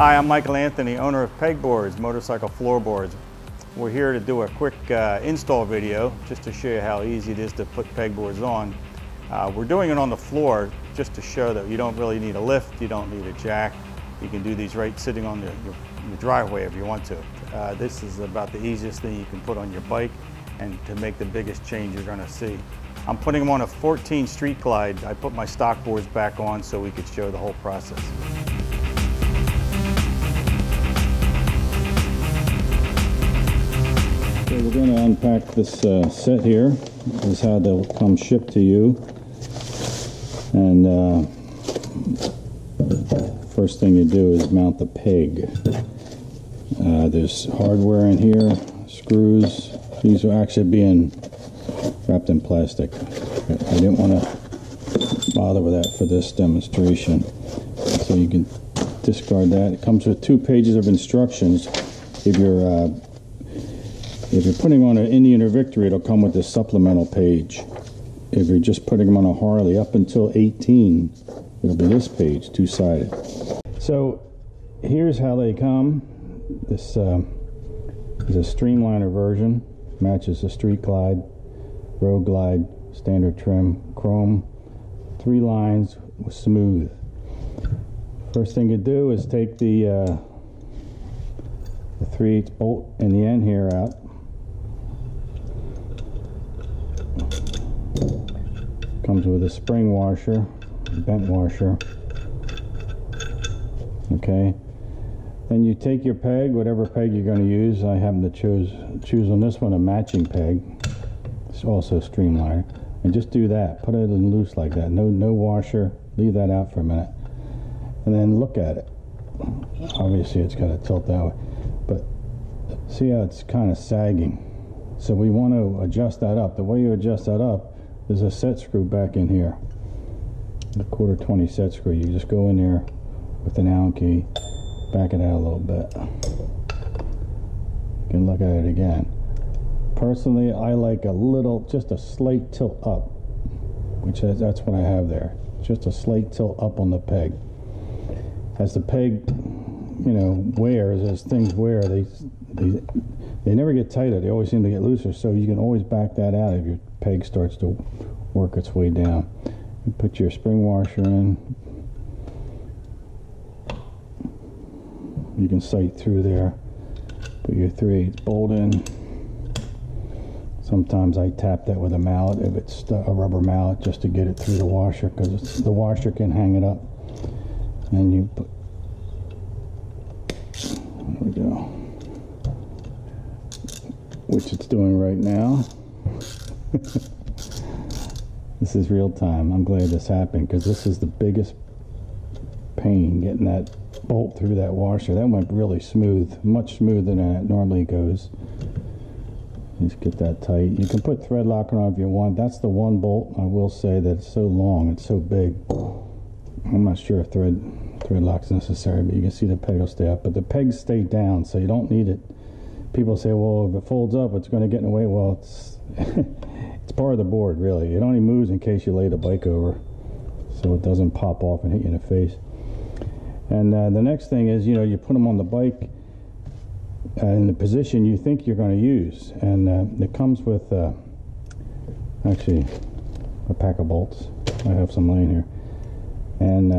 Hi, I'm Michael Anthony, owner of PegBoards, motorcycle floorboards. We're here to do a quick install video just to show you how easy it is to put PegBoards on. We're doing it on the floor just to show that you don't really need a lift, you don't need a jack. You can do these right sitting on your driveway if you want to. This is about the easiest thing you can put on your bike and to make the biggest change you're going to see. I'm putting them on a 14 Street Glide. I put my stock boards back on so we could show the whole process. So we're going to unpack this set here. This is how they'll come shipped to you. And first thing you do is mount the peg. There's hardware in here, screws. These are actually being wrapped in plastic. I didn't want to bother with that for this demonstration. So you can discard that. It comes with 2 pages of instructions. If you're putting on an Indian or Victory, it'll come with this supplemental page. If you're just putting them on a Harley, up until 18, it'll be this page, 2-sided. So here's how they come. This is a Streamliner version, matches the Street Glide, Road Glide, standard trim, chrome, 3 lines with smooth. First thing you do is take the 3/8 bolt in the end here out. Comes with a spring washer, bent washer. Okay. Then you take your peg, whatever peg you're going to use. I happen to choose on this one a matching peg. It's also Streamliner. And just do that. Put it in loose like that. No washer. Leave that out for a minute. And then look at it. Obviously it's got to tilt that way. But see how it's kind of sagging. So we want to adjust that up. The way you adjust that up, there's a set screw back in here. The 1/4 20 set screw. You just go in there with an Allen key, back it out a little bit. You can look at it again. Personally, I like a little, just a slight tilt up, which that's what I have there. Just a slight tilt up on the peg. As the peg, you know, wears, as things wear, they never get tighter. They always seem to get looser. So you can always back that out if your peg starts to work its way down. You put your spring washer in. You can sight through there. Put your 3/8 bolt in. Sometimes I tap that with a mallet if it's a rubber mallet just to get it through the washer, because the washer can hang it up. And you put, there we go, which it's doing right now. This is real time. I'm glad this happened, because this is the biggest pain, getting that bolt through that washer. That went really smooth, much smoother than it normally goes. Just get that tight. You can put thread lock on if you want. That's the one bolt. I will say that it's so long, it's so big. I'm not sure if thread lock's necessary, but you can see the peg will stay up. But the pegs stay down, so you don't need it. People say, well, if it folds up, it's going to get in the way. Well, it's it's part of the board, really. It only moves in case you lay the bike over, so it doesn't pop off and hit you in the face. And the next thing is, you know, you put them on the bike in the position you think you're going to use. And it comes with actually a pack of bolts. I have some laying here. And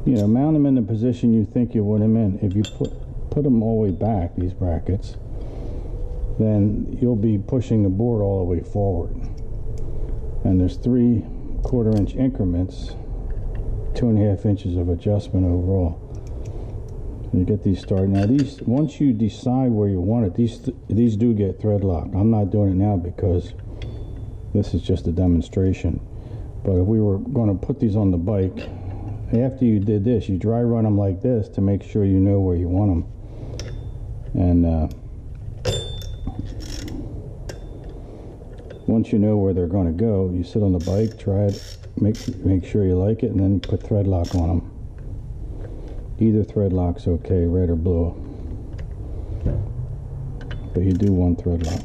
you know, mount them in the position you think you want them in. If you put them all the way back, these brackets, then you'll be pushing the board all the way forward. And there's 3/4 inch increments, 2.5 inches of adjustment overall. You get these started. Now these, once you decide where you want it, these do get thread locked. I'm not doing it now because this is just a demonstration. But if we were going to put these on the bike, after you did this, you dry run them like this to make sure you know where you want them. And once you know where they're going to go, you sit on the bike, try it, make sure you like it, and then put thread lock on them. Either thread lock's okay, red or blue. But you do want thread lock.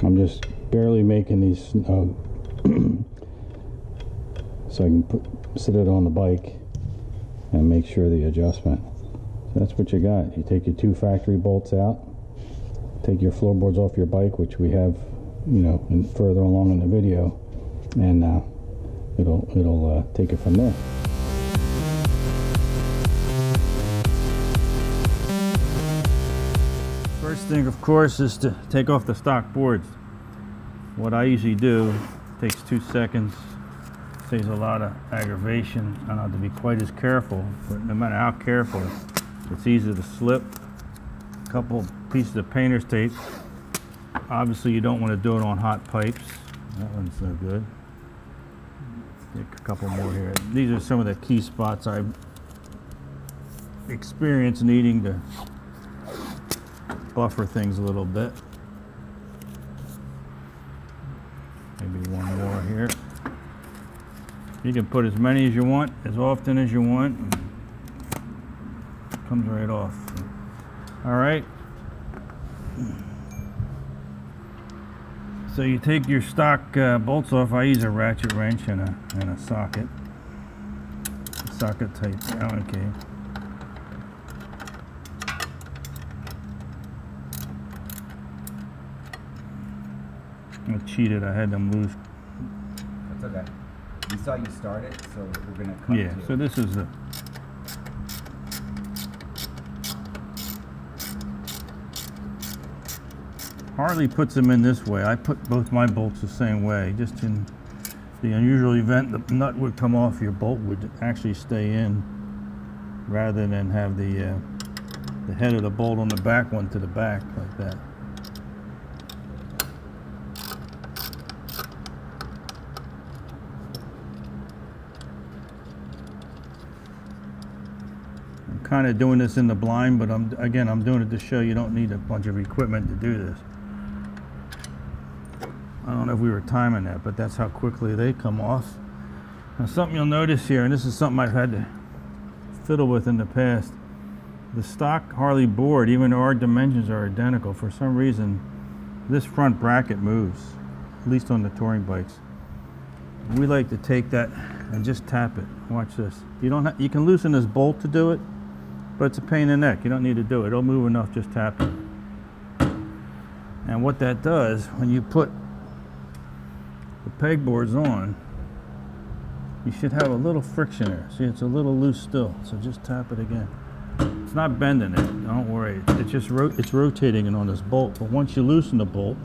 I'm just barely making these so I can sit it on the bike and make sure the adjustment. So that's what you got. You take your 2 factory bolts out, take your floorboards off your bike, which we have, you know, further along in the video, and it'll take it from there. First thing, of course, is to take off the stock boards. What I usually do, takes 2 seconds, saves a lot of aggravation. I don't have to be quite as careful, but no matter how careful, it's easy to slip. A couple pieces of painter's tape. Obviously, you don't want to do it on hot pipes. That one's no good. Take a couple more here. These are some of the key spots I experience needing to buffer things a little bit. Maybe one more here. You can put as many as you want, as often as you want. It comes right off. All right. So you take your stock bolts off. I use a ratchet wrench and a socket. Socket type. Okay. I cheated. I had them loose. That's okay. We saw you start it, so we're gonna cut. Yeah. So this is the. Harley puts them in this way. I put both my bolts the same way. Just in the unusual event the nut would come off, your bolt would actually stay in, rather than have the head of the bolt on the back one to the back like that. I'm kind of doing this in the blind, but I'm doing it to show you don't need a bunch of equipment to do this. I don't know if we were timing that, but that's how quickly they come off. Now, something you'll notice here, and this is something I've had to fiddle with in the past, the stock Harley board, even though our dimensions are identical, for some reason this front bracket moves, at least on the touring bikes. We like to take that and just tap it. Watch this. You can loosen this bolt to do it, but it's a pain in the neck. You don't need to do it. It'll move enough, just tap it. And what that does, when you put the pegboards on, you should have a little friction there. See, it's a little loose still, so just tap it again. It's not bending it, don't worry. It's just it's rotating it on this bolt, but once you loosen the bolt,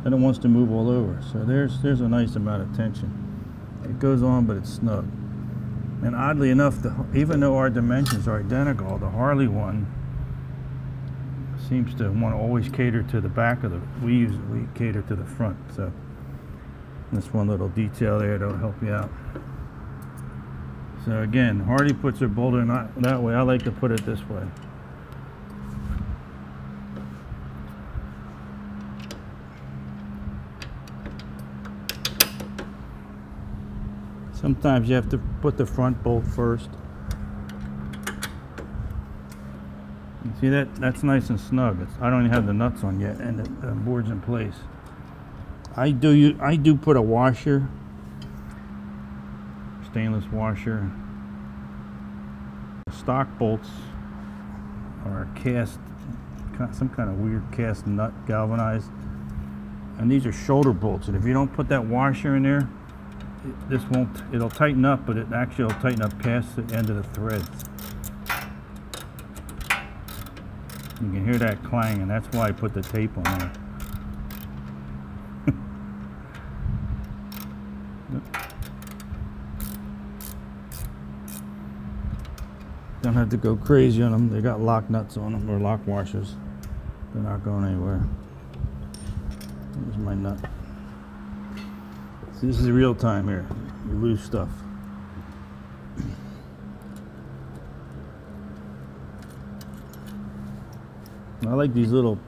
then it wants to move all over. So there's a nice amount of tension. It goes on, but it's snug. And oddly enough, even though our dimensions are identical, the Harley one seems to want to always cater to the back of the, we cater to the front. So this one little detail there that'll help you out. So again, Harley puts her bolt in that way. I like to put it this way. Sometimes you have to put the front bolt first. You see that? That's nice and snug. I don't even have the nuts on yet, and the board's in place. I do put a washer, stainless washer. Stock bolts are cast, some kind of weird cast nut, galvanized, and these are shoulder bolts. And if you don't put that washer in there, this won't. It'll tighten up, but it actually will tighten up past the end of the threads. You can hear that clang, and that's why I put the tape on there. Don't have to go crazy on them. They got lock nuts on them, or lock washers. They're not going anywhere. There's my nut. See, this is real time here. You lose stuff. I like these little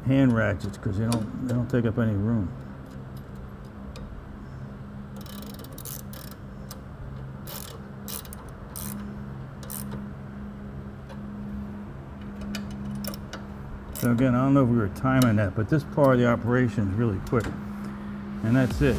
hand ratchets because they don't take up any room. So again, I don't know if we were timing that, but this part of the operation is really quick. And that's it.